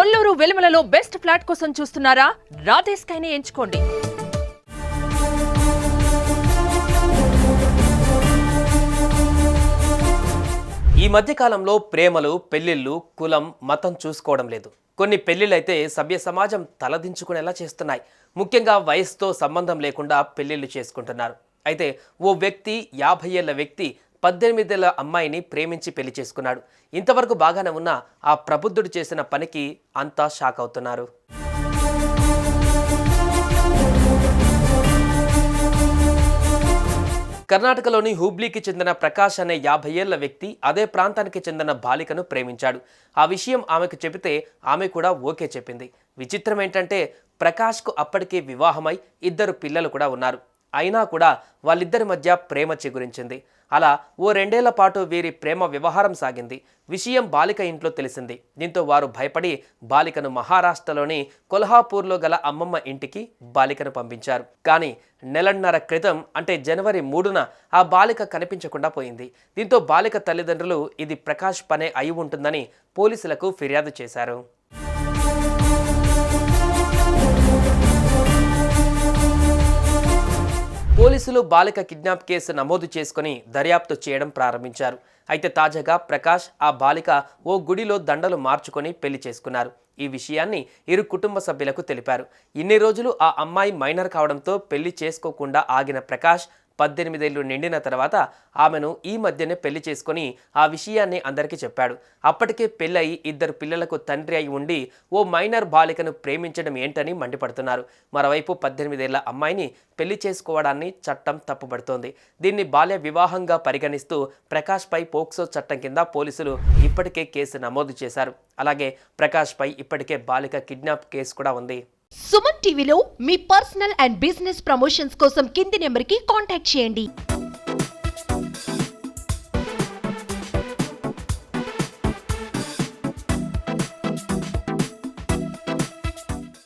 Kolluru వెలుమలలో best flat కోసం చూస్తున్నారా? రాధే స్కైని ఎంచుకోండి. ఈ మధ్య కాలంలో ప్రేమలు, పెళ్లిళ్ళు, కులం, మతం చూసుకోవడం లేదు. కొన్ని పెళ్లిళ్ళైతే సభ్య సమాజం తలదించుకునేలా చేస్తున్నాయి. ముఖ్యంగా వయసుతో సంబంధం లేకుండా పెళ్లిళ్ళు చేసుకుంటున్నారు. అయితే ఓ వ్యక్తి 50 ఏళ్ల వ్యక్తి 18 ఏళ్ల అమ్మాయిని ప్రేమించి పెళ్లి చేసుకున్నాడు. ఇంతవరకు బాగానే ఉన్న ఆ ప్రబుద్ధుడు చేసిన పనికి అంతా షాక్ అవుతున్నారు. కర్ణాటకలోని హుబ్లీకి చెందిన ప్రకాష్ అనే 50 ఏళ్ల వ్యక్తి అదే ప్రాంతానికి చెందిన బాలికను ప్రేమించాడు. ఆ విషయం ఆమెకు చెబితే ఆమె కూడా ఓకే చెప్పింది. విచిత్రం ఏంటంటే ప్రకాష్కు అప్పటికే వివాహమై 2 పిల్లలు కూడా ఉన్నారు. అయినా కూడా వాళ్ళిద్దరి మధ్య ప్రేమ చిగురించింది. అలా ఓ 2 ఏళ్ల పాటు వీరి ప్రేమ వ్యవహారం సాగింది. విషయం బాలిక ఇంట్లో తెలిసింది. దీంతో వారు భయపడి బాలికను మహారాష్ట్రలోని కొల్హాపూర్లో గల అమ్మమ్మ ఇంటికి బాలికను పంపించారు. కానీ నెలన్నర క్రితం అంటే జనవరి 3న ఆ బాలిక కనిపించకుండా పోయింది. దీంతో బాలిక తల్లిదండ్రులు ఇది ప్రకాష్ పనే అయి ఉంటుందని పోలీసులకు ఫిర్యాదు చేశారు. పోలీసులు బాలిక కిడ్నాప్ కేసు నమోదు చేసుకుని దర్యాప్తు చేయడం ప్రారంభించారు. అయితే తాజాగా ప్రకాష్ ఆ బాలిక ఓ గుడిలో దండలు మార్చుకొని పెళ్లి చేసుకున్నారు. ఈ విషయాన్ని ఇరు కుటుంబ సభ్యులకు తెలిపారు. ఇన్ని రోజులు ఆ అమ్మాయి మైనర్ కావడంతో పెళ్లి చేసుకోకుండా ఆగిన ప్రకాష్ 18 ఏళ్లు నిండిన తర్వాత ఆమెను ఈ మధ్యనే పెళ్లి చేసుకుని ఆ విషయాన్ని అందరికీ చెప్పాడు. అప్పటికే పెళ్ళయి 2 పిల్లలకు తండ్రి అయి ఉండి ఓ మైనర్ బాలికను ప్రేమించడం ఏంటని మండిపడుతున్నారు. మరోవైపు 18 ఏళ్ల అమ్మాయిని పెళ్లి చేసుకోవడాన్ని చట్టం తప్పుపడుతోంది. దీన్ని బాల్య వివాహంగా పరిగణిస్తూ ప్రకాష్పై పోక్సో చట్టం కింద పోలీసులు ఇప్పటికే కేసు నమోదు చేశారు. అలాగే ప్రకాష్పై ఇప్పటికే బాలిక కిడ్నాప్ కేసు కూడా ఉంది. సుమన్ టీవీలో మీ పర్సనల్ అండ్ బిజినెస్ ప్రమోషన్స్ కోసం కింది నెంబర్కి కాంటాక్ట్ చేయండి.